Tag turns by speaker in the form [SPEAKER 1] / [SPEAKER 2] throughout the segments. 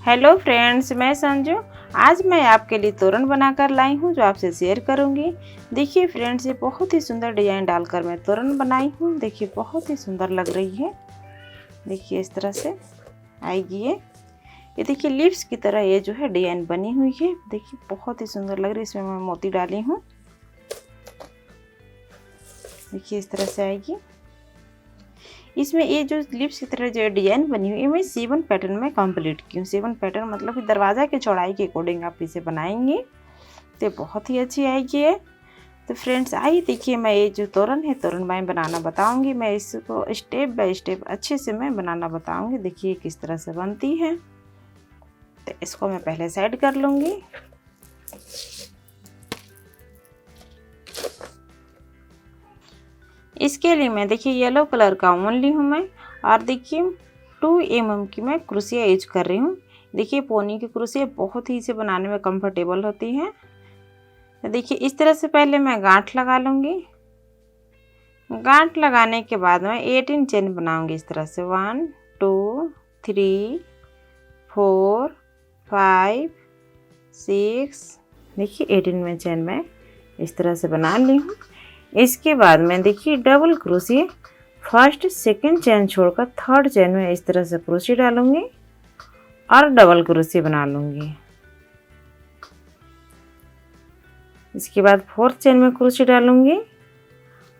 [SPEAKER 1] Hello friends, मैं संजू। आज मैं आपके लिए तोरण बनाकर लाई हूँ जो आपसे शेयर करूँगी। देखिए फ्रेंड्स, ये बहुत ही सुंदर डिजाइन डालकर मैं तोरण बनाई हूँ। देखिए बहुत ही सुंदर लग रही है। देखिए इस तरह से आएगी ये देखिए लिप्स की तरह ये जो है डिजाइन बनी हुई है। देखिए बहुत ही सुंदर लग रही है। इसमें मैं मोती डाली हूँ। देखिए इस तरह से आएगी। इसमें ये जो लिप्स की तरह जो डिजाइन बनी हुई है मैं 7 पैटर्न में कंप्लीट की हूँ। 7 पैटर्न मतलब कि दरवाज़ा की चौड़ाई के अकॉर्डिंग आप इसे बनाएंगे तो बहुत ही अच्छी आएगी ये। तो फ्रेंड्स आइए देखिए, मैं ये जो तोरण है तोरण मैं बनाना बताऊंगी। मैं इसको स्टेप बाय स्टेप अच्छे से मैं बनाना बताऊंगी। देखिए किस तरह से बनती है। तो इसको मैं पहले साइड कर लूँगी। इसके लिए मैं देखिए येलो कलर का ऊन ली हूँ मैं। और देखिए 2 mm की मैं क्रोशिया यूज कर रही हूँ। देखिए पोनी की क्रोशिया बहुत ही इसे बनाने में कंफर्टेबल होती है। तो देखिए इस तरह से पहले मैं गांठ लगा लूँगी। गांठ लगाने के बाद मैं 18 चेन बनाऊँगी इस तरह से 1 2 3 4 5 6। देखिए 18 में चेन मैं इस तरह से बना ली हूँ। इसके बाद में देखिए double crochet first second chain छोड़कर थर्ड चेन में इस तरह से क्रोशिया डालूंगी और डबल क्रोशिया बना लूँगी। इसके बाद फोर्थ चेन में क्रोशिया डालूंगी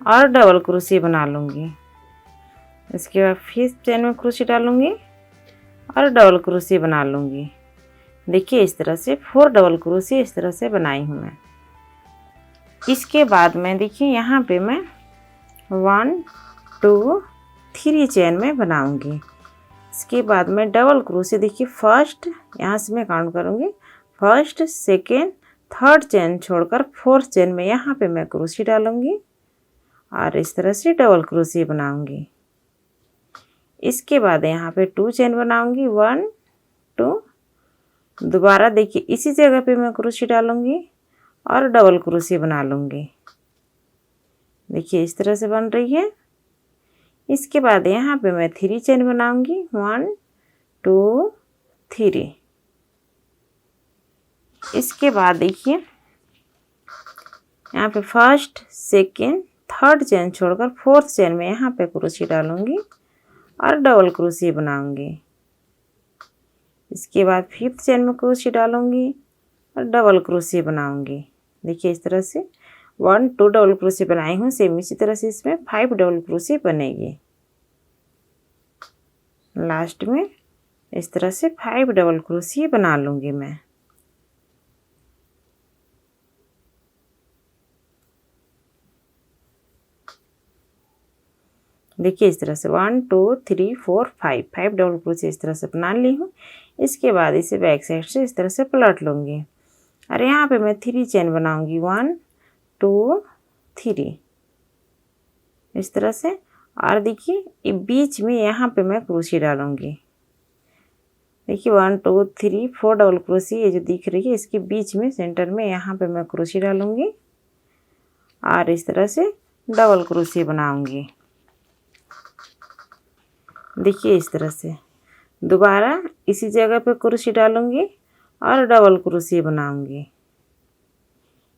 [SPEAKER 1] और डबल क्रोशिया बना लूँगी। इसके बाद फिफ्थ चेन में क्रोशिया डालूंगी और डबल क्रोशिया बना लूँगी। देखिए इस तरह से 4 डबल क्रोशिया इस तरह से बनाई हूँ मैं। इसके बाद में देखिए यहाँ पे मैं 1 2 3 चेन में बनाऊंगी। इसके बाद मैं डबल क्रोशिया देखिए फर्स्ट यहाँ से मैं काउंट करूँगी, फर्स्ट सेकेंड थर्ड चेन छोड़कर फोर्थ चेन में यहाँ पे मैं क्रोशिया डालूंगी और इस तरह से डबल क्रोशिया बनाऊंगी। इसके बाद यहाँ पे 2 चेन बनाऊंगी 1 2। दोबारा देखिए इसी जगह पे मैं क्रोशिया डालूंगी और डबल क्रोशिया बना लूँगी। देखिए इस तरह से बन रही है। इसके बाद यहाँ पे मैं 3 चेन बनाऊंगी 1 2 3। इसके बाद देखिए यहाँ पे फर्स्ट सेकेंड थर्ड चेन छोड़कर फोर्थ चेन में यहाँ पे क्रोशिया डालूंगी और डबल क्रोशिया बनाऊंगी। इसके बाद फिफ्थ चेन में क्रोशिया डालूंगी और डबल क्रोशिया बनाऊंगी। देखिए इस तरह से 1 2 डबल क्रोशिया बनाई हूँ। सेम इसी तरह से इसमें 5 डबल क्रोशिया बनेगी। लास्ट में इस तरह से 5 डबल क्रोशिया बना लूँगी मैं। देखिए इस तरह से 1 2 3 4 5 डबल क्रोशिया इस तरह से बना ली हूँ। इसके बाद इसे बैक साइड से इस तरह से पलट लूँगी और यहाँ पे मैं 3 चेन बनाऊँगी 1 2 3 इस तरह से। और देखिए बीच में यहाँ पे मैं क्रोशिया डालूँगी। देखिए 1 2 3 4 डबल क्रोशिया ये जो दिख रही है इसके बीच में सेंटर में यहाँ पे मैं क्रोशिया डालूँगी और इस तरह से डबल क्रोशिया बनाऊँगी। देखिए इस तरह से दोबारा इसी जगह पे क्रोशिया डालूँगी और डबल क्रोशिया बनाऊँगी।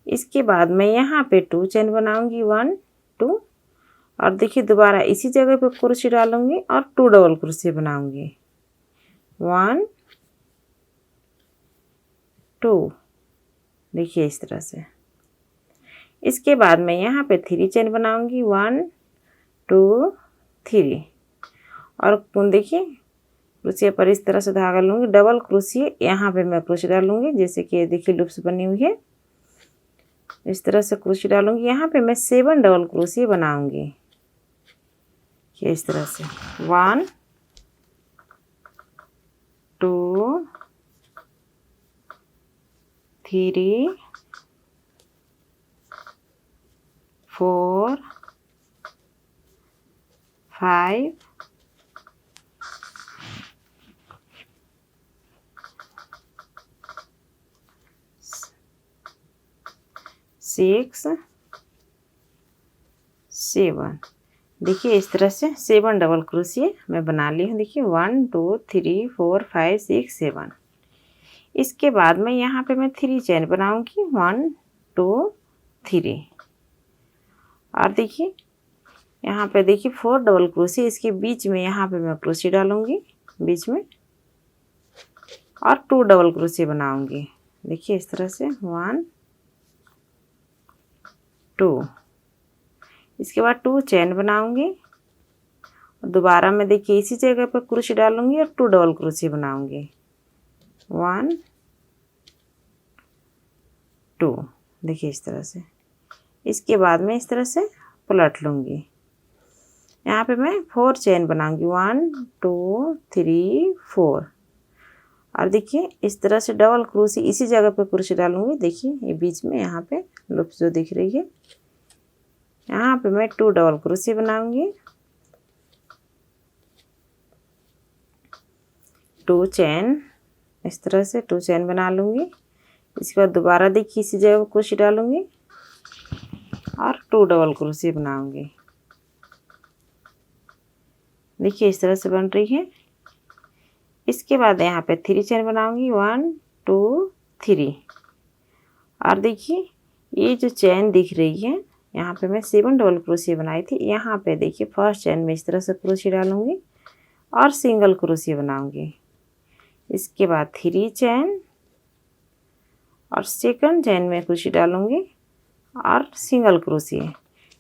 [SPEAKER 1] इसके बाद मैं यहाँ पे 2 चेन बनाऊँगी 1 2 और देखिए दोबारा इसी जगह पे क्रोशिया डालूँगी और 2 डबल क्रोशिया बनाऊँगी 1 2। देखिए इस तरह से। इसके बाद मैं यहाँ पे 3 चेन बनाऊँगी 1 2 3 और देखिए क्रोशिया पर इस तरह से धागा लूँगी, डबल क्रोशिया यहाँ पे मैं क्रोशिया डालूँगी। जैसे कि देखिए लूप्स बनी हुई है इस तरह से क्रोशिया डालूँगी। यहाँ पे मैं 7 डबल क्रोशिया बनाऊँगी। ये इस तरह से 1 2 3 4 5 6 7। देखिए इस तरह से 7 डबल क्रोशिया मैं बना ली हूँ। देखिए 1 2 3 4 5 6 7 इसके बाद में यहाँ पे मैं 3 चेन बनाऊंगी, 1 2 3। और देखिए यहाँ पे देखिए 4 डबल क्रोशिया, इसके बीच में यहाँ पे मैं क्रोशिया डालूंगी बीच में, और 2 डबल क्रोशिया बनाऊंगी। देखिए इस तरह से 1 2। इसके बाद 2 चेन बनाऊंगी, दोबारा मैं देखिए इसी जगह पर क्रोशिया डालूंगी और 2 डबल क्रोशिया बनाऊंगी, 1 2। देखिए इस तरह से। इसके बाद में इस तरह से पलट लूँगी। यहाँ पे मैं 4 चेन बनाऊंगी, 1 2 3 4। और देखिए इस तरह से डबल क्रोशिया इसी जगह पे क्रोशिया डालूंगी। देखिए ये बीच में यहाँ पे लूप जो दिख रही है, यहाँ पे मैं 2 डबल क्रोशिया बनाऊंगी, 2 चेन, इस तरह से 2 चेन बना लूँगी। इसके बाद दोबारा देखिए इसी जगह क्रोशिया डालूँगी और 2 डबल क्रोशिया बनाऊँगी। देखिए इस तरह से बन रही है। इसके बाद यहाँ पे 3 चेन बनाऊँगी, 1 2 3। और देखिए ये जो चेन दिख रही है, यहाँ पे मैं 7 डबल क्रोशिया बनाई थी। यहाँ पे देखिए फर्स्ट चेन में इस तरह से क्रोशिया डालूँगी और सिंगल क्रोशिया बनाऊँगी। इसके बाद 3 चेन और सेकंड चेन में क्रोशिया डालूँगी और सिंगल क्रोशिया।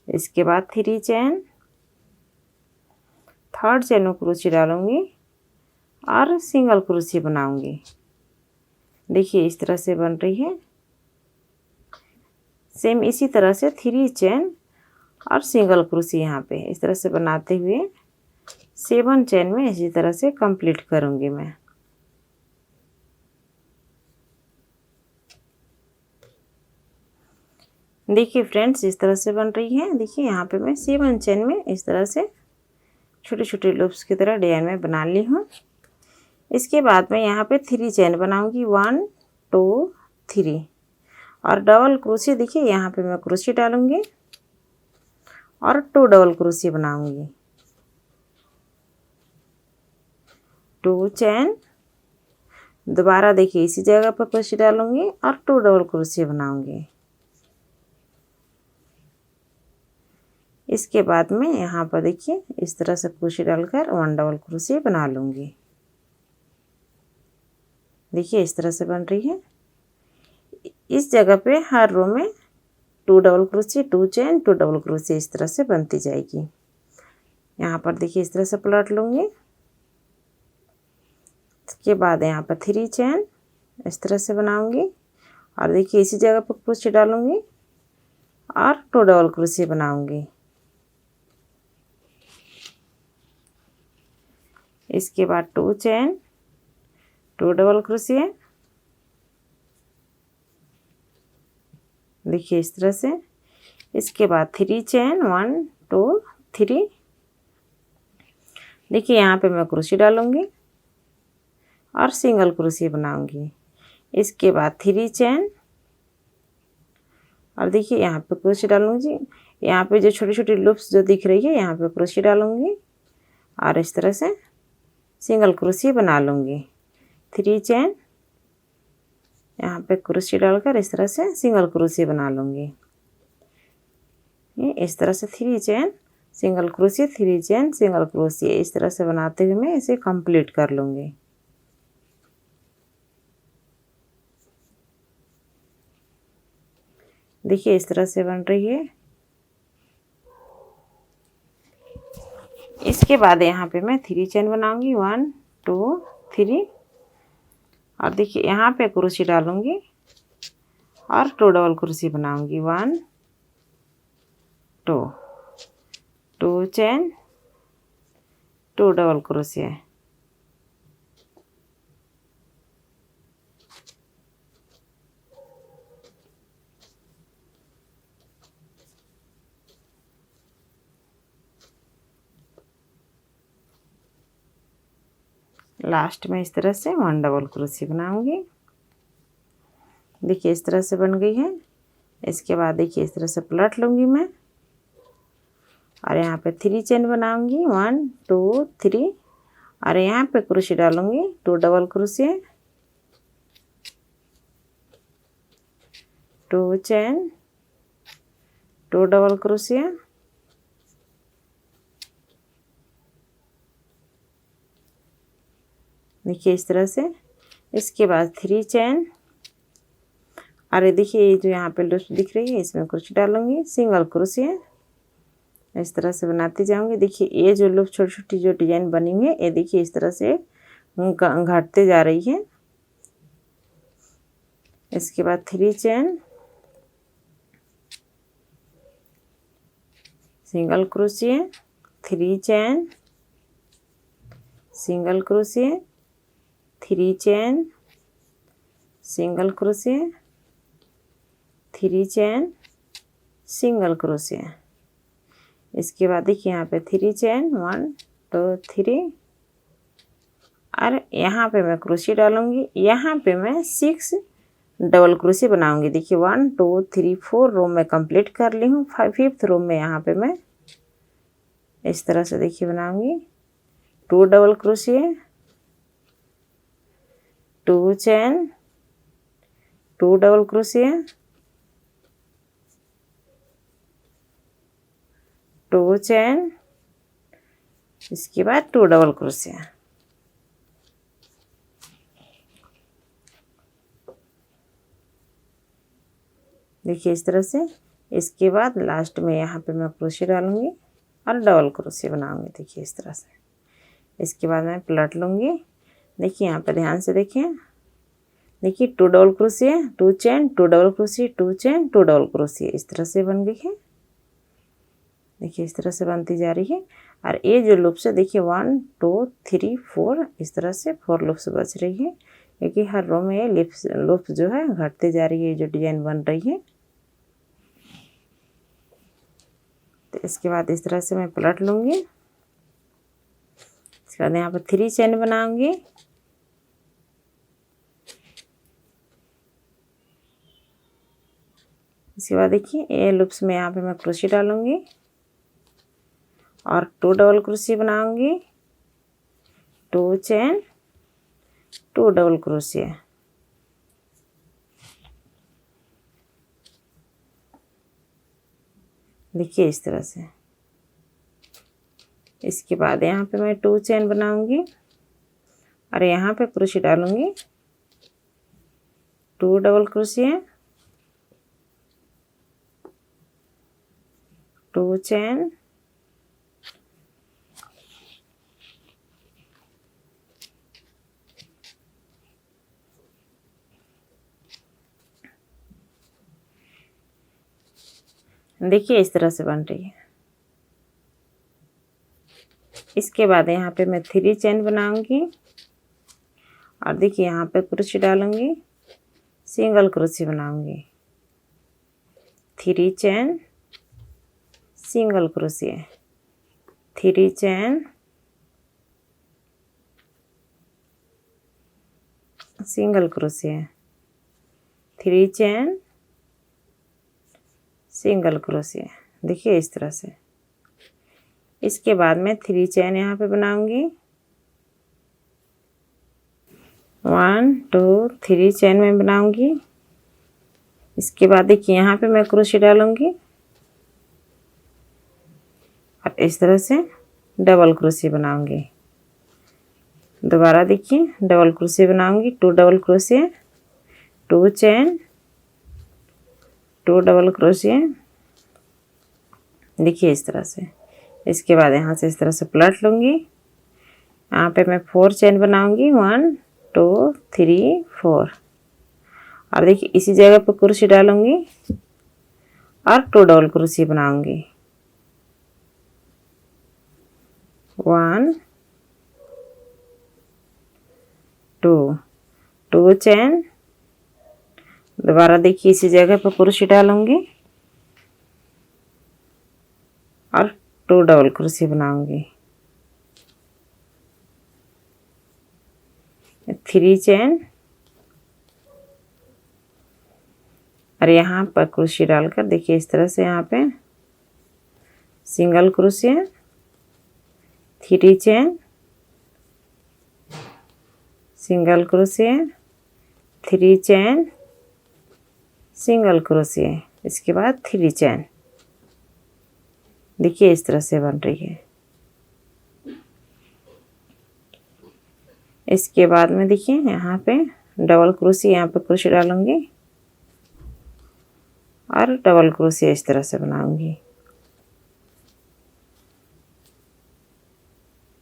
[SPEAKER 1] इसके बाद 3 चेन, थर्ड चेन में क्रोशिया डालूँगी और सिंगल क्रोशिया बनाऊँगी। देखिए इस तरह से बन रही है। सेम इसी तरह से 3 चेन और सिंगल क्रोशिया यहाँ पे इस तरह से बनाते हुए 7 चेन में इसी तरह से कंप्लीट करूँगी मैं। देखिए फ्रेंड्स इस तरह से बन रही है। देखिए यहाँ पे मैं 7 चेन में इस तरह से छोटे छोटे लूप्स की तरह डिजाइन में बना ली हूँ। इसके बाद मैं यहाँ पे 3 चेन बनाऊंगी, 1 2 3। और डबल क्रोशिया देखिए यहाँ पे मैं क्रोशिया डालूंगी और 2 डबल क्रोशिया बनाऊंगी, 2 चेन, दोबारा देखिए इसी जगह पर क्रोशिया डालूंगी और 2 डबल क्रोशिया बनाऊंगी। इसके बाद में यहाँ पर देखिए इस तरह से क्रोशिया डालकर 1 डबल क्रोशिया बना लूँगी। देखिए इस तरह से बन रही है। इस जगह पे हर रो में 2 double crochet, 2 chain, 2 double crochet इस तरह से बनती जाएगी। यहाँ पर देखिए इस तरह से पलट लूँगी। इसके बाद यहाँ पर 3 चेन इस तरह से बनाऊँगी और देखिए इसी जगह पर क्रोशिया डालूँगी और 2 डबल क्रोशिया बनाऊँगी। इसके बाद 2 चेन, 2 डबल क्रोशिया, देखिए इस तरह से। इसके बाद 3 चेन, 1 2 3। देखिए यहाँ पे मैं क्रोशिया डालूँगी और सिंगल क्रोशिया बनाऊँगी। इसके बाद 3 चेन और देखिए यहाँ पे क्रोशिया डालूँगी। यहाँ पे जो छोटी छोटी लूप्स जो दिख रही है यहाँ पे क्रोशिया डालूँगी और इस तरह से सिंगल क्रोशिया बना लूँगी। 3 चेन, यहाँ पे क्रोशिया डालकर इस तरह से सिंगल क्रोशिया बना लूँगी। ये इस तरह से 3 chain single crochet, 3 chain single crochet इस तरह से बनाते हुए मैं इसे कंप्लीट कर लूँगी। देखिए इस तरह से बन रही है। इसके बाद यहाँ पे मैं 3 चेन बनाऊंगी, 1 2 3। और देखिए यहाँ पे क्रोशिया डालूंगी और 2 डबल क्रोशिया बनाऊंगी, 1 2 2 चेन, 2 डबल क्रोशिया। लास्ट में इस तरह से 1 डबल क्रोशिया बनाऊंगी। देखिए इस तरह से बन गई है। इसके बाद देखिए इस तरह से पलट लूँगी मैं और यहाँ पे 3 चेन बनाऊंगी, 1 2 3। और यहाँ पे क्रोशिया डालूँगी, 2 double crochet 2 chain, 2 double crochet, देखिए इस तरह से। इसके बाद 3 चेन, और ये देखिए ये जो यहाँ पे लूप्स दिख रही है इसमें क्रोशेट डालूंगी, सिंगल क्रोशिया, इस तरह से बनाती जाऊंगी। देखिए ये जो लूप छोटी छोटी जो डिजाइन बनी हुई है ये देखिए इस तरह से घटते जा रही है। इसके बाद 3 chain, single crochet, 3 chain, single crochet, 3 chain, single crochet, 3 chain, single crochet. इसके बाद देखिए यहाँ पे 3 चेन, 1 2 3, और यहाँ पे मैं क्रोशिया डालूंगी। यहाँ पे मैं 6 डबल क्रोशिया बनाऊंगी। देखिए 1 2 3 4 रो में कंप्लीट कर ली हूँ। 5th रो में यहाँ पे मैं इस तरह से देखिए बनाऊंगी। 2 double crochet, 2 chain, 2 double crochet, 2 chain, इसके बाद 2 डबल क्रोशिया। देखिए इस तरह से। इसके बाद लास्ट में यहाँ पे मैं क्रोशिया डालूंगी और डबल क्रोशिया बनाऊंगी। देखिए इस तरह से। इसके बाद मैं पलट लूँगी। देखिए यहाँ पे ध्यान से देखिए। देखिए 2 double crochet, 2 chain, 2 double crochet, 2 chain, 2 double crochet, इस तरह से बन गई है। देखिए इस तरह से बनती जा रही है। और ये जो लूप्स है देखिए 1 2 3 4, इस तरह से 4 लूप्स बच रही है, क्योंकि हर रो में ये लूप्स जो है घटते जा रही है, जो डिजाइन बन रही है। तो इसके बाद इस तरह से मैं पलट लूँगी। इसके बाद यहाँ पर 3 चेन बनाऊंगी। इसके बाद देखिए ये लूप्स में यहाँ पे मैं क्रोशिया डालूंगी और 2 डबल क्रोशिया बनाऊंगी, 2 चेन, 2 डबल क्रोशिया। देखिए इस तरह से। इसके बाद यहाँ पे मैं 2 चेन बनाऊंगी और यहाँ पे क्रोशिया डालूंगी, 2 डबल क्रोशिया, 2 चेन, देखिए इस तरह से बन रही है। इसके बाद यहाँ पे मैं 3 चेन बनाऊंगी और देखिए यहाँ पे क्रोशिया डालूंगी, सिंगल क्रोशिया बनाऊंगी, 3 chain, single crochet, 3 chain, single crochet, 3 chain, single crochet. देखिए इस तरह से। इसके बाद मैं 3 चेन यहाँ पे बनाऊंगी, 1 2 3 चेन में बनाऊंगी। इसके बाद देखिए यहाँ पे मैं क्रोशिया डालूंगी और इस तरह से डबल क्रोशिया बनाऊंगी। दोबारा देखिए डबल क्रोशिया बनाऊंगी, 2 double crochet, 2 chain, 2 double crochet. देखिए इस तरह से। इसके बाद यहाँ से इस तरह से पलट लूँगी। यहाँ पे मैं 4 चेन बनाऊंगी, 1 2 3 4, और देखिए इसी जगह पर क्रोशिया डालूंगी और 2 डबल क्रोशिया बनाऊंगी, 1 2 2 चेन। दोबारा देखिए इसी जगह पर क्रोशिया डालूंगी और 2 डबल क्रोशिया बनाऊंगी, 3 चेन, और यहाँ पर क्रोशिया डालकर देखिए इस तरह से यहाँ पे single crochet, 3 chain, single crochet, 3 chain, single crochet, इसके बाद 3 चेन। देखिए इस तरह से बन रही है। इसके बाद में देखिए यहाँ पे डबल क्रोशिया, यहाँ पे क्रोशिया डालूंगी और डबल क्रोशिया इस तरह से बनाऊंगी।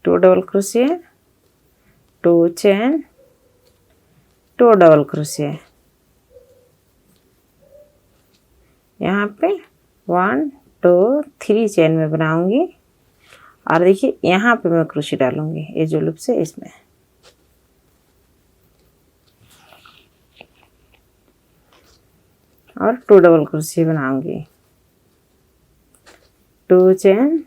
[SPEAKER 1] 2 double crochet, 2 chain, 2 double crochet, यहाँ पे 1 2 3 चेन में बनाऊंगी और देखिए यहाँ पे मैं क्रोशिया डालूंगी, ये जो लूप से इसमें। और 2 डबल क्रोशिया बनाऊंगी, 2 चेन,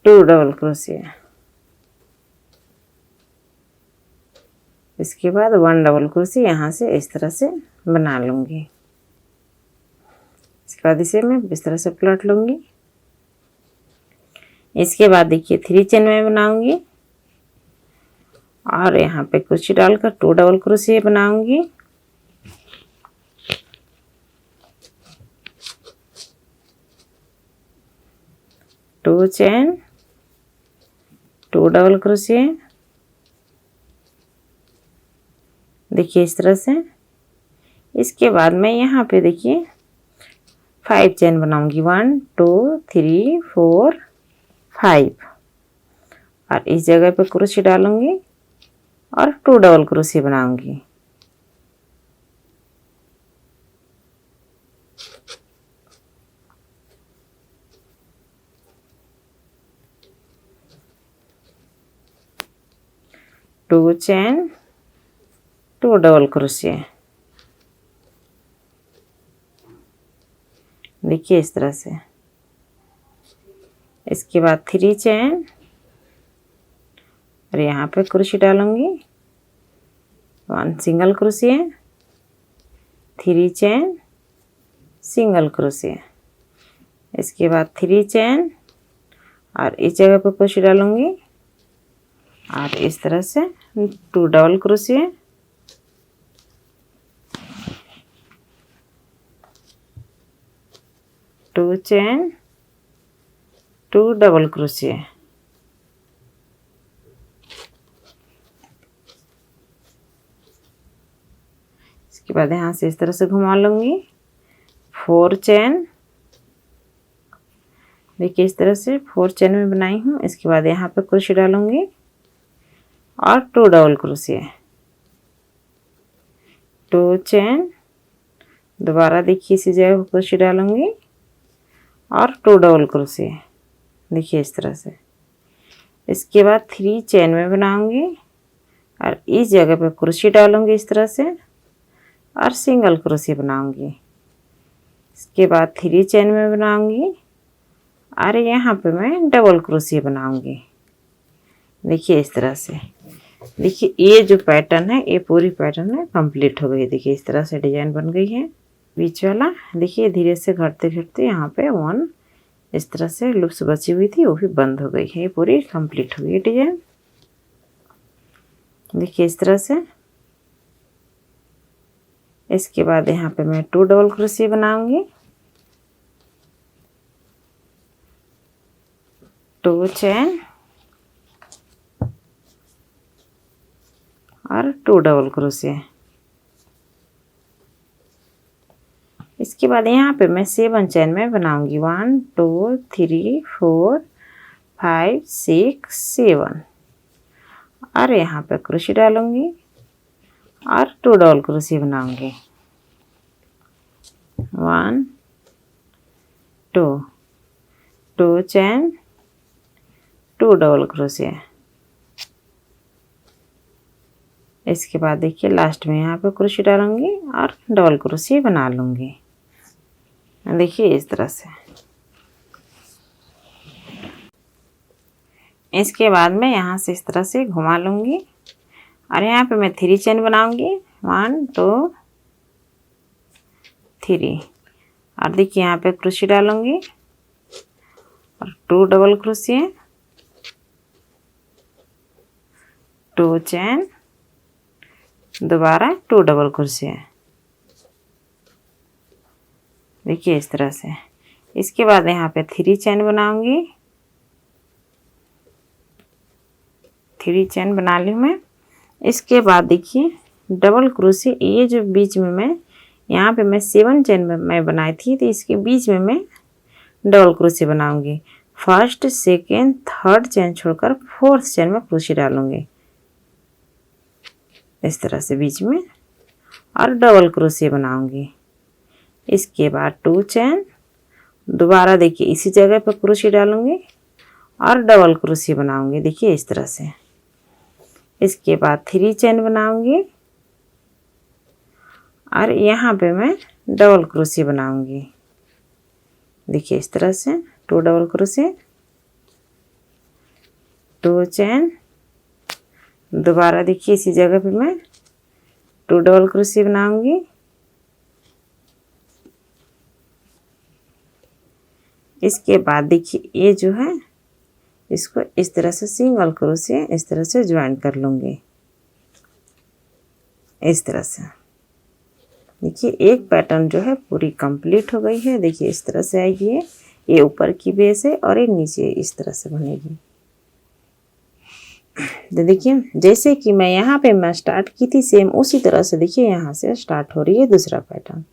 [SPEAKER 1] 2 डबल क्रोशिया, इसके बाद 1 डबल क्रोशिया यहाँ से इस तरह से बना लूंगी। इसके बाद इसे मैं इस तरह से पलट लूंगी। इसके बाद देखिए 3 चेन में बनाऊंगी और यहाँ पे क्रोशिया डालकर 2 डबल क्रोशिया बनाऊंगी। टू चेन, 2 डबल क्रोशिया, देखिए इस तरह से। इसके बाद मैं यहाँ पे देखिए 5 चेन बनाऊंगी, 1 2 3 4 5 और इस जगह पे क्रोशिया डालूंगी और 2 डबल क्रोशिया बनाऊंगी। टू चेन, 2 डबल क्रोशिया, देखिए इस तरह से। इसके बाद 3 चेन और यहाँ पे क्रोशिया डालूंगी, 1 single crochet, 3 chain, single crochet, इसके बाद 3 चेन और इस जगह पे क्रोशिया डालूंगी और इस तरह से 2 double crochet, to chain, 2 double crochet, इसके बाद यहाँ से इस तरह से घुमा लूंगी, 4 चेन, देखिए इस तरह से 4 चेन में बनाई हूँ। इसके बाद यहाँ पे क्रोशिया डालूंगी और 2 डबल क्रोशिया, 2 चेन, दोबारा देखिए इसी जगह क्रोशिया डालूंगी और 2 डबल क्रोशिया, देखिए इस तरह से। इसके बाद 3 चेन में बनाऊंगी और इस जगह पे क्रोशिया डालूंगी इस तरह से और सिंगल क्रोशिया बनाऊंगी। इसके बाद 3 चेन में बनाऊंगी और यहाँ पे मैं डबल क्रोशिया बनाऊंगी, देखिए इस तरह से। देखिए ये जो पैटर्न है, ये पूरी पैटर्न है कंप्लीट हो गई। देखिए इस तरह से डिजाइन बन गई है। बीच वाला देखिए धीरे से घटते घटते यहाँ पे 1 इस तरह से लूप्स बची हुई थी वो भी बंद हो गई है। ये पूरी कंप्लीट हो गई डिजाइन, देखिए इस तरह से। इसके बाद यहाँ पे मैं 2 डबल क्रोशिया बनाऊंगी, 2 चेन और 2 डबल क्रोशिया। इसके बाद यहाँ पे मैं 7 चेन में बनाऊंगी, 1 2 3 4 5 6 7 और यहाँ पे क्रोशिया डालूंगी और 2 डबल क्रोशिया बनाऊंगी, 1 2 2 चेन, 2 डबल क्रोशिया। इसके बाद देखिए लास्ट में यहाँ पे क्रोशिया डालूंगी और डबल क्रोशिया बना लूंगी, देखिए इस तरह से। इसके बाद मैं यहाँ से इस तरह से घुमा लूंगी और यहाँ पे मैं 3 चेन बनाऊंगी, 1 2 3 और देखिए यहाँ पे क्रोशिया डालूंगी और 2 डबल क्रोशिया, 2 चेन, दोबारा 2 डबल क्रोशिया, देखिए इस तरह से। इसके बाद यहाँ पे 3 चेन बनाऊंगी। 3 चेन बना ली मैं। इसके बाद देखिए डबल क्रोशे, ये जो बीच में मैं यहाँ पे मैं 7 चेन मैं बनाई थी, तो इसके बीच में मैं डबल क्रोशे बनाऊंगी। फर्स्ट, सेकेंड, थर्ड चेन छोड़कर फोर्थ चेन में क्रोशे डालूंगी इस तरह से बीच में, और डबल क्रोशे बनाऊंगी। इसके बाद 2 चेन, दोबारा देखिए इसी जगह पर क्रोशे डालूंगी और डबल क्रोशे बनाऊंगी, देखिए इस तरह से। इसके बाद 3 चेन बनाऊंगी और यहाँ पे मैं डबल क्रोशे बनाऊंगी, देखिए इस तरह से। 2 डबल क्रोशे, 2 चेन, दोबारा देखिए इसी जगह पे मैं 2 डबल क्रोशे बनाऊंगी। इसके बाद देखिए ये जो है इसको इस तरह से सिंगल क्रोशे इस तरह से ज्वाइन कर लूँगी इस तरह से। देखिए एक पैटर्न जो है पूरी कंप्लीट हो गई है, देखिए इस तरह से आएगी। ये ऊपर की बेस है और ये नीचे इस तरह से बनेगी। तो देखिए जैसे कि मैं यहाँ पे मैं स्टार्ट की थी सेम उसी तरह से देखिए यहाँ से स्टार्ट हो रही है दूसरा पैटर्न।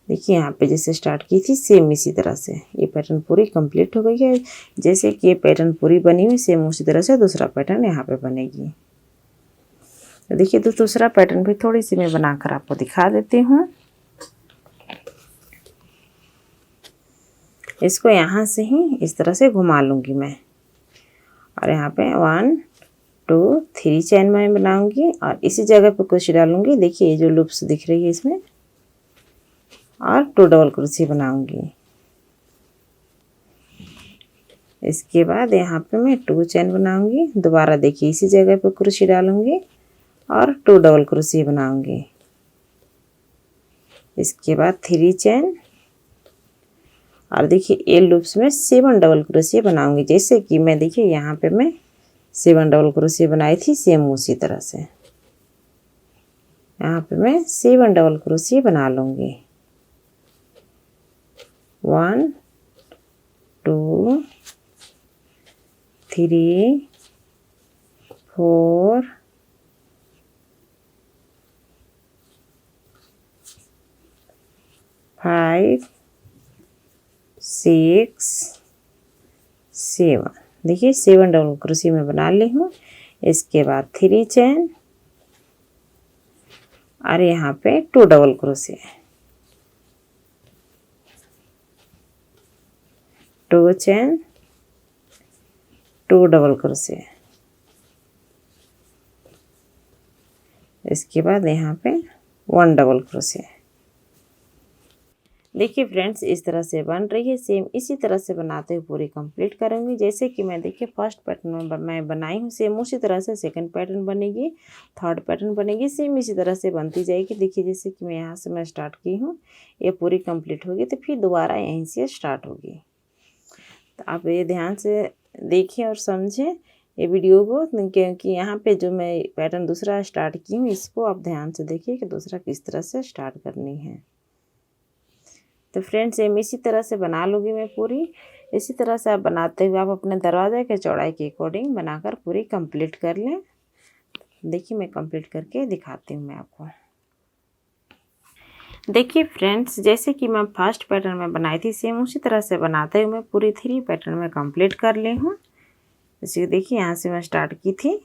[SPEAKER 1] देखिए यहाँ पे जैसे स्टार्ट की थी सेम इसी तरह से ये पैटर्न पूरी कंप्लीट हो गई है। जैसे कि ये पैटर्न पूरी बनी हुई सेम उसी तरह से दूसरा पैटर्न यहाँ पे बनेगी। तो देखिए दूसरा पैटर्न भी थोड़ी सी मैं बनाकर आपको दिखा देती हूँ। इसको यहाँ से ही इस तरह से घुमा लूँगी मैं, और यहाँ पे 1 2 3 चेन मैं बनाऊंगी और इसी जगह पे क्रोशे डालूंगी। देखिए ये जो लूप्स दिख रही है इसमें, और 2 डबल क्रोशे बनाऊंगी। इसके बाद यहाँ पे मैं 2 चेन बनाऊंगी, दोबारा देखिए इसी जगह पे क्रोशे डालूंगी और 2 डबल क्रोशे बनाऊंगी। इसके बाद 3 चेन, और देखिए ये लूप्स में 7 डबल क्रोशे बनाऊंगी। जैसे कि मैं देखिए यहाँ पे मैं 7 डबल क्रोशे बनाई थी सेम उसी तरह से यहाँ पे मैं 7 डबल क्रोशे बना लूँगी। 1 2 3 4 5 6 7, देखिए 7 डबल क्रोशे में बना ली हूँ। इसके बाद 3 चेन और यहाँ पे 2 double crochet, 2 chain, 2 double crochet. इसके बाद यहाँ पे 1 डबल क्रोशे। देखिए फ्रेंड्स इस तरह से बन रही है। सेम इसी तरह से बनाते हुए पूरी कंप्लीट करूँगी। जैसे कि मैं देखिए फर्स्ट पैटर्न में मैं बनाई हूँ सेम उसी तरह से सेकंड पैटर्न बनेगी, थर्ड पैटर्न बनेगी, सेम इसी तरह से बनती जाएगी। देखिए जैसे कि मैं यहाँ से मैं स्टार्ट की हूँ, ये पूरी कंप्लीट होगी तो फिर दोबारा यहीं से स्टार्ट होगी। तो आप ये ध्यान से देखिए और समझें ये वीडियो को, क्योंकि यहाँ पे जो मैं पैटर्न दूसरा स्टार्ट की हूँ इसको आप ध्यान से देखिए कि दूसरा किस तरह से स्टार्ट करनी है। तो फ्रेंड्स सेम इसी तरह से बना लूँगी मैं पूरी। इसी तरह से आप बनाते हुए आप अपने दरवाजे के चौड़ाई के अकॉर्डिंग बनाकर पूरी कंप्लीट कर लें। देखिए मैं कंप्लीट करके दिखाती हूँ मैं आपको। देखिए फ्रेंड्स जैसे कि मैं फर्स्ट पैटर्न में बनाई थी सेम उसी तरह से बनाते हुए मैं पूरी 3 पैटर्न में कंप्लीट कर ली हूँ। जैसे देखिए यहाँ से मैं स्टार्ट की थी,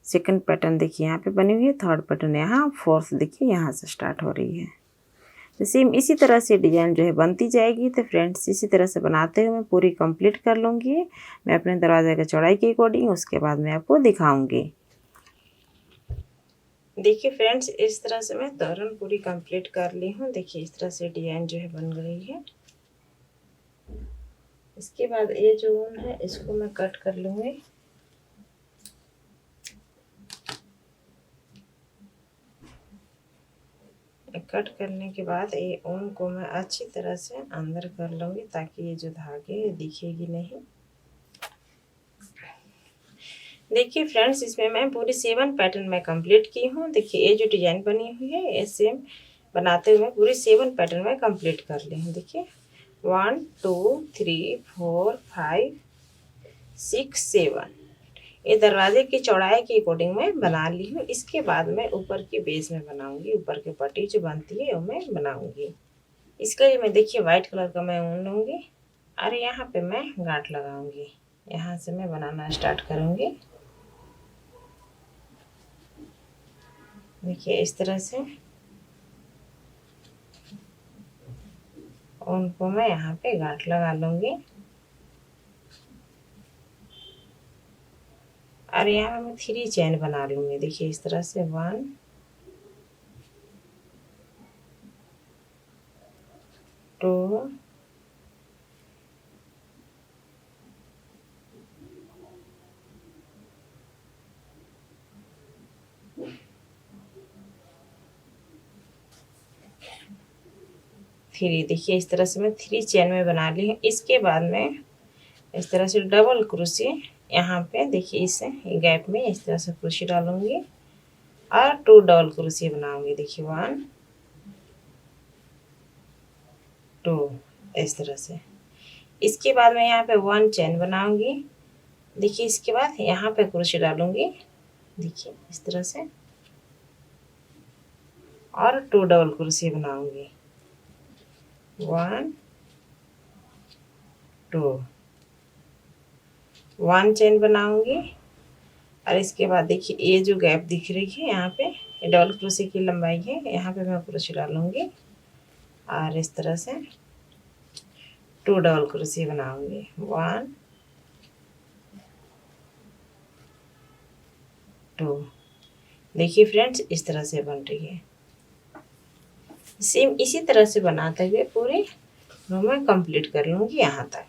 [SPEAKER 1] सेकंड पैटर्न देखिए यहाँ पे बनी हुई है, थर्ड पैटर्न यहाँ, फोर्थ देखिए यहाँ से स्टार्ट हो रही है। तो सेम इसी तरह से डिज़ाइन जो है बनती जाएगी। तो फ्रेंड्स इसी तरह से बनाते हुए मैं पूरी कंप्लीट कर लूँगी मैं अपने दरवाजे के चौड़ाई के अकॉर्डिंग। उसके बाद मैं आपको दिखाऊंगी। देखिए फ्रेंड्स इस तरह से मैं तोरण पूरी कंप्लीट कर ली हूँ। देखिए इस तरह से डिज़ाइन जो है बन गई है। इसके बाद ये जो ऊन है इसको मैं कट कर लूँगी। कट करने के बाद ये ऊन को मैं अच्छी तरह से अंदर कर लूँगी ताकि ये जो धागे दिखेगी नहीं। देखिए फ्रेंड्स इसमें मैं पूरी 7 पैटर्न में कंप्लीट की हूँ। देखिए ये जो डिज़ाइन बनी हुई है ये सेम बनाते हुए पूरी 7 पैटर्न में कंप्लीट कर ली हूँ। देखिए 1 2 3 4 5 6 7 ये दरवाजे की चौड़ाई के अकॉर्डिंग मैं बना ली हूँ। इसके बाद मैं ऊपर के बेस में बनाऊंगी, ऊपर की पट्टी जो बनती है वो मैं बनाऊंगी। इसके लिए मैं देखिए वाइट कलर का मैं ऊन लूँगी और यहाँ पे मैं गांठ लगाऊंगी। यहाँ से मैं बनाना स्टार्ट करूँगी। देखिए इस तरह से ऊन को मैं यहाँ पे गांठ लगा लूँगी और यहाँ मैं 3 चेन बना लूँगी। देखिए इस तरह से 1 2 3। देखिए इस तरह से मैं 3 चेन में बना ली हूँ। इसके बाद में इस तरह से डबल क्रोशिया यहाँ पे देखिए इस गैप में इस तरह से क्रोशिया डालूंगी और 2 डबल क्रोशिया बनाऊंगी। देखिए 1 2 इस तरह से। इसके बाद मैं यहाँ पे 1 चेन बनाऊंगी। देखिए इसके बाद यहाँ पे क्रोशिया डालूंगी। देखिए इस तरह से और 2 डबल क्रोशिया बनाऊंगी। 1 2 1 चेन बनाऊंगी और इसके बाद देखिए ये जो गैप दिख रही है यहाँ पे ये डबल क्रोशिया की लंबाई है। यहाँ पे मैं क्रोशिया डालूंगी और इस तरह से 2 डबल क्रोशिया बनाऊंगी। 1 2। देखिए फ्रेंड्स इस तरह से बन रही है। सेम इसी तरह से बनाते हुए पूरे रो में कंप्लीट कर लूंगी यहाँ तक।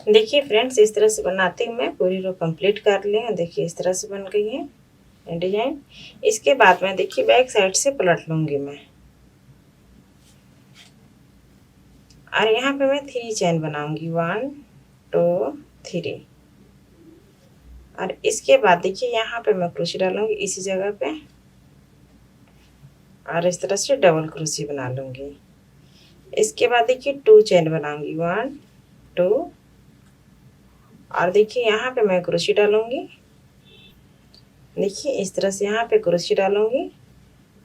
[SPEAKER 1] देखिए फ्रेंड्स इस तरह से बनाते हुए मैं पूरी रो कंप्लीट कर ली हूँ। देखिए इस तरह से बन गई है डिजाइन। इसके बाद में देखिए बैक साइड से पलट लूंगी मैं और यहाँ पे मैं 3 चेन बनाऊंगी। 1 2 3 और इसके बाद देखिए यहाँ पे मैं क्रोशिया डालूंगी इसी जगह पे और इस तरह से डबल क्रोशिया बना लूंगी। इसके बाद देखिए 2 चेन बनाऊंगी। 1 2 और देखिए यहाँ पे मैं क्रोशिया डालूंगी। देखिए इस तरह से यहाँ पे क्रोशिया डालूंगी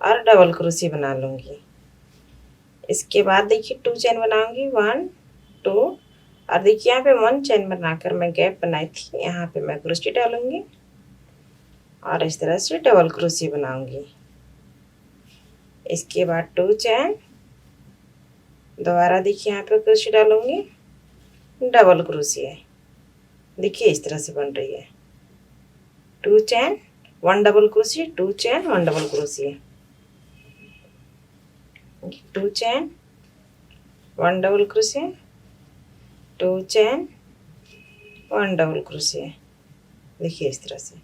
[SPEAKER 1] और डबल क्रोशिया बना लूंगी। इसके बाद देखिए 2 चेन बनाऊंगी। 1 2 और देखिए यहाँ पे 1 चेन बनाकर मैं गैप बनाई थी, यहाँ पे मैं क्रोशिया डालूंगी और इस तरह से डबल क्रोशिया बनाऊंगी। इसके बाद 2 चेन दोबारा देखिए यहाँ पे क्रोशिया डालूंगी, डबल क्रोशिया। देखिए इस तरह से बन रही है। 2 chain 1 double crochet, 2 chain 1 double crochet, 2 chain 1 double crochet, 2 chain 1 double crochet. देखिए इस तरह से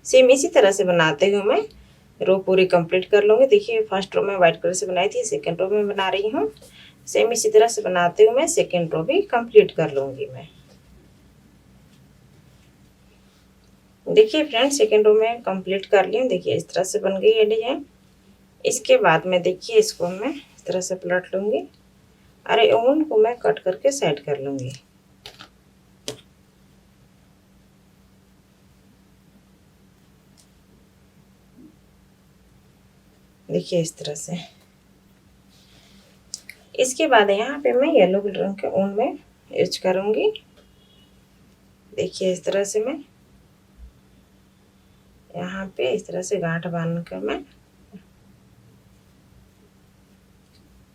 [SPEAKER 1] सेम इसी तरह से बनाते हुए मैं रो पूरी कंप्लीट कर लूँगी। देखिए फर्स्ट रो में वाइट कलर से बनाई थी, सेकंड रो में बना रही हूँ। सेम इसी तरह से बनाते हुए मैं सेकंड रो भी कंप्लीट कर लूँगी मैं। देखिए फ्रेंड्स सेकंड रो में कंप्लीट कर ली हूँ। देखिए इस तरह से बन गई है डिजाइन। इसके बाद में देखिए इसको मैं इस तरह से पलट लूँगी और ऊन को मैं कट करके साइड कर लूँगी। देखिए इस तरह से। इसके बाद यहाँ पे मैं येलो रंग के ऊन में यूज करूँगी। देखिए इस तरह से मैं यहाँ पे इस तरह से गांठ बांध कर मैं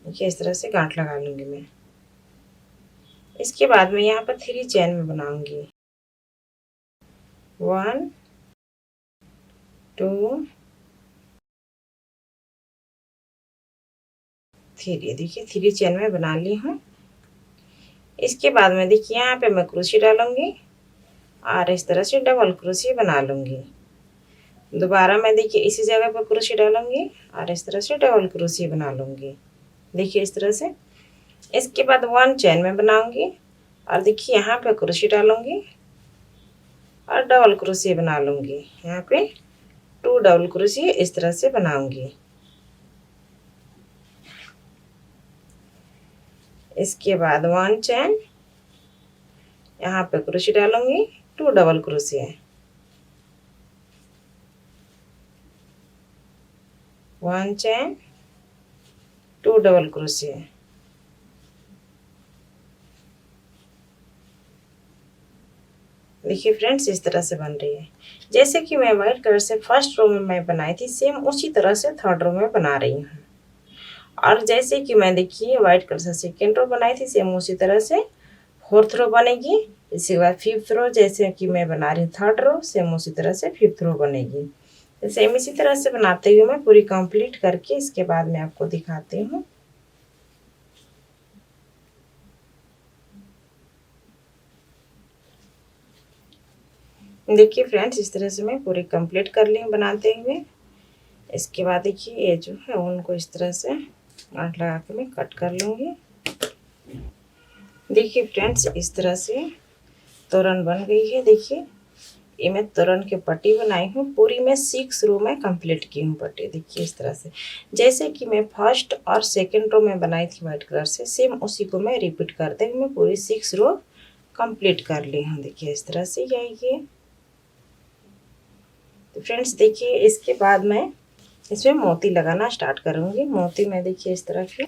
[SPEAKER 1] देखिए इस तरह से गांठ लगा लूँगी मैं। इसके बाद में यहाँ पर 3 चेन में बनाऊँगी। 1 2 3। देखिए 3 चेन में बना ली हूँ। इसके बाद में देखिए यहाँ पे मैं क्रोशिया डालूँगी और इस तरह से डबल क्रोशिया बना लूँगी। दोबारा मैं देखिए इसी जगह पर क्रोशिया डालूँगी और इस तरह से डबल क्रोशिया बना लूँगी। देखिए इस तरह से। इसके बाद 1 चेन में बनाऊँगी और देखिए यहाँ पे क्रोशिया डालूँगी और डबल क्रोशिया बना लूँगी। यहाँ पे 2 डबल क्रोशिया इस तरह से बनाऊँगी। इसके बाद 1 चेन यहाँ पे क्रोशिया डालूँगी, 2 double crochet, 1 chain, 2 double crochet. देखिए फ्रेंड्स, इस तरह से बन रही है। जैसे कि मैं वाइट कलर से फर्स्ट रो में मैं बनाई थी, सेम उसी तरह से थर्ड रो में बना रही हूँ। और जैसे कि मैं देखिए वाइट कलर से सेकेंड रो बनाई थी, सेम उसी तरह से फोर्थ रो बनेगी। इसके बाद फिफ्थ रो जैसे कि मैं बना रही हूँ थर्ड रो, सेम उसी तरह से फिफ्थ रो बनेगी। तो सेम इसी तरह से बनाते हुए मैं पूरी कंप्लीट करके इसके बाद मैं आपको दिखाती हूँ। देखिए फ्रेंड्स, इस तरह से मैं पूरी कंप्लीट कर ली हूँ बनाते हुए। इसके बाद देखिए ये जो है उनको इस तरह से गांठ लगा के मैं कट कर लूँगी। देखिए फ्रेंड्स, इस तरह से तोरण बन गई है। देखिए ये मैं तोरण की पट्टी बनाई हूँ, पूरी मैं 6 रो में कंप्लीट की हूँ पट्टी। देखिए इस तरह से जैसे कि मैं फर्स्ट और सेकंड रो में बनाई थी वाइट कलर से, सेम उसी को मैं रिपीट करते हुए मैं पूरी 6 रो कंप्लीट कर ली हूँ। देखिए इस तरह से आएगी। तो फ्रेंड्स देखिए, इसके बाद मैं इसमें मोती लगाना स्टार्ट करूँगी। मोती मैं देखिए इस तरह की,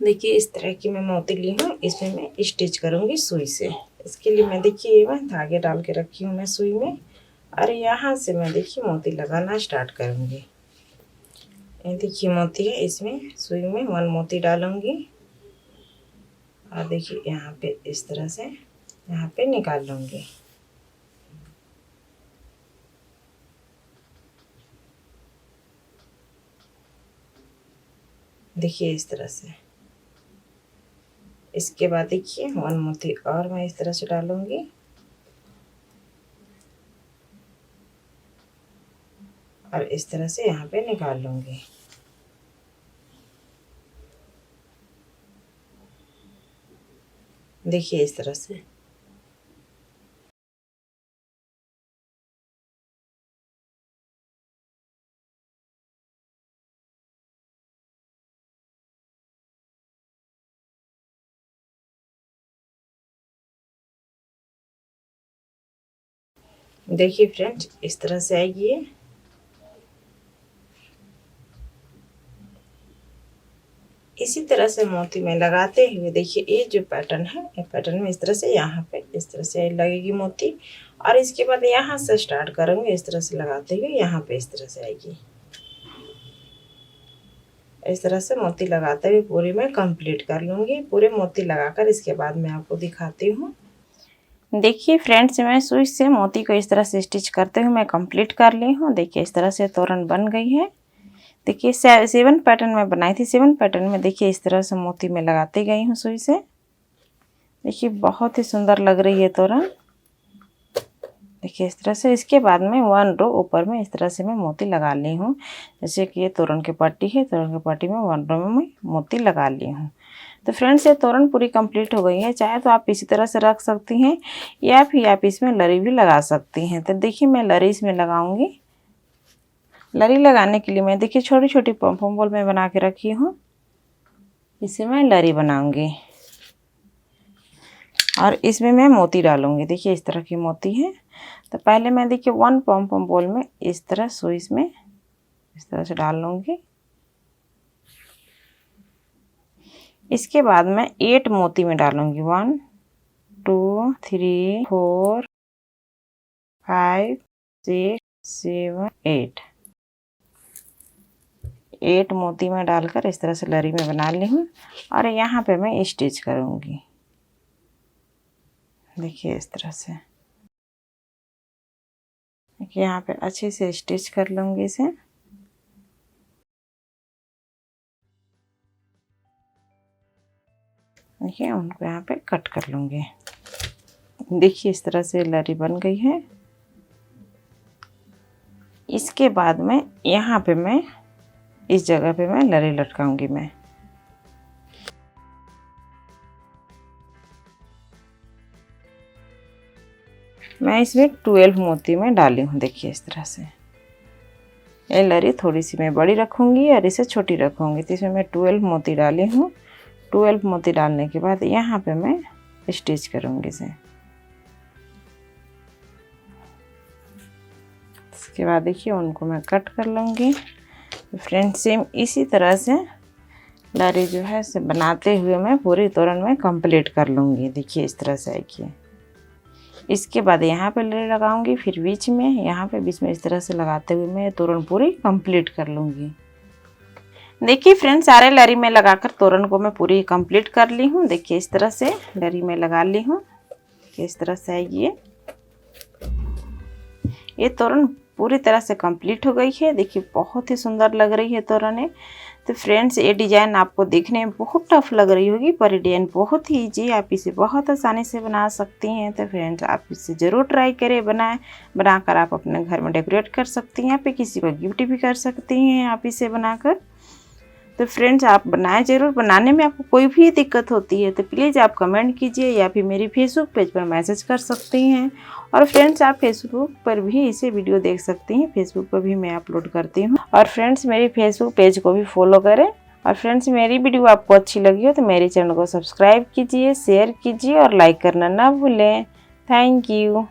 [SPEAKER 1] देखिए इस तरह की मैं मोती ली हूँ, इसमें मैं स्टिच करूँगी सुई से। इसके लिए मैं देखिए मैं धागे डाल के रखी हूँ मैं सुई में, और यहाँ से मैं देखिए मोती लगाना स्टार्ट करूँगी। ये देखिए मोती है, इसमें सुई में 1 मोती डालूँगी और देखिए यहाँ पे इस तरह से यहाँ पे निकाल लूँगी। देखिए इस तरह से। इसके बाद देखिए 1 मोती और मैं इस तरह से डालूँगी और इस तरह से यहाँ पे निकाल लूँगी। देखिए इस तरह से। देखिए फ्रेंड्स, इस तरह से आएगी ये। इसी तरह से मोती में लगाते हुए देखिए ये जो पैटर्न है, ये पैटर्न में इस तरह से यहाँ पे इस तरह से लगेगी मोती, और इसके बाद यहाँ से स्टार्ट करेंगे इस तरह से लगाते हुए यहाँ पे इस तरह से आएगी। इस तरह से मोती लगाते हुए पूरी मैं कंप्लीट कर लूँगी। पूरे मोती लगाकर इसके बाद मैं आपको दिखाती हूँ। देखिए फ्रेंड्स, मैं सुई से मोती को इस तरह से स्टिच करते हुए मैं कंप्लीट कर ली हूँ। देखिए इस तरह से तोरण बन गई है। देखिए 7 पैटर्न में बनाई थी। 7 पैटर्न में देखिए इस तरह से मोती में लगाती गई हूँ सुई से। देखिए बहुत ही सुंदर लग रही है तोरण। देखिए इस तरह से। इसके बाद में 1 रो ऊपर में इस तरह से मैं मोती लगा ली हूँ। जैसे कि ये तोरण की पट्टी है, तोरण की पट्टी में 1 रो में मैं मोती लगा ली हूँ। तो फ्रेंड्स, ये तोरण पूरी कंप्लीट हो गई है। चाहे तो आप इसी तरह से रख सकती हैं या फिर आप इसमें लरी भी लगा सकती हैं। तो देखिए मैं लरी इसमें लगाऊंगी। लरी लगाने के लिए मैं देखिए छोटी छोटी पॉम बॉल में बना के रखी हूँ, इसे मैं लरी बनाऊंगी और इसमें मैं मोती डालूंगी। देखिए इस तरह की मोती है। तो पहले मैं देखिए 1 पॉम बॉल में इस तरह सुई में इस तरह से डाल लूँगी। इसके बाद मैं 8 मोती में डालूंगी। 1 2 3 4 5 6 7 8 मोती में डालकर इस तरह से लरी में बना ली हूँ और यहाँ पे मैं स्टिच करूँगी। देखिए इस तरह से। देखिए यहाँ पे अच्छे से स्टिच कर लूँगी इसे। देखिए उनको यहाँ पे कट कर लूँगी। देखिए इस तरह से लरी बन गई है। इसके बाद में यहाँ पे मैं इस जगह पे मैं लरी लटकाऊंगी। मैं मैं इसमें 12 मोती में डाली हूँ। देखिए इस तरह से। ये लरी थोड़ी सी मैं बड़ी रखूँगी और इसे छोटी रखूँगी, तो इसमें मैं 12 मोती डाली हूँ। 12 मोती डालने के बाद यहाँ पे मैं स्टिच करूँगी इसे। इसके बाद देखिए उनको मैं कट कर लूँगी। फ्रेंड्स सेम इसी तरह से लरी जो है इसे बनाते हुए मैं पूरी तोरण में कंप्लीट कर लूँगी। देखिए इस तरह से आइए। इसके बाद यहाँ पे लरी लगाऊंगी, फिर बीच में, यहाँ पे बीच में इस तरह से लगाते हुए मैं तोरण पूरी कंप्लीट कर लूँगी। देखिए फ्रेंड्स सारे लरी में लगाकर तोरण को मैं पूरी कंप्लीट कर ली हूँ। देखिए इस तरह से लरी में लगा ली हूँ। इस तरह से आइए। ये तोरण पूरी तरह से कंप्लीट हो गई है। देखिए बहुत ही सुंदर लग रही है तोरण। तो फ्रेंड्स ये डिज़ाइन आपको देखने में बहुत टफ लग रही होगी, पर ये डिज़ाइन बहुत ही ईजी, आप इसे बहुत आसानी से बना सकती हैं। तो फ्रेंड्स आप इसे ज़रूर ट्राई करें, बनाकर आप अपने घर में डेकोरेट कर सकती हैं, आप किसी को गिफ्ट भी कर सकती हैं आप इसे बनाकर। तो फ्रेंड्स आप बनाएं ज़रूर। बनाने में आपको कोई भी दिक्कत होती है तो प्लीज़ आप कमेंट कीजिए या फिर मेरी फेसबुक पेज पर मैसेज कर सकती हैं। और फ्रेंड्स आप फेसबुक पर भी इसे वीडियो देख सकती हैं, फेसबुक पर भी मैं अपलोड करती हूँ। और फ्रेंड्स मेरी फेसबुक पेज को भी फॉलो करें। और फ्रेंड्स मेरी वीडियो आपको अच्छी लगी हो तो मेरे चैनल को सब्सक्राइब कीजिए, शेयर कीजिए और लाइक करना ना भूलें। Thank you.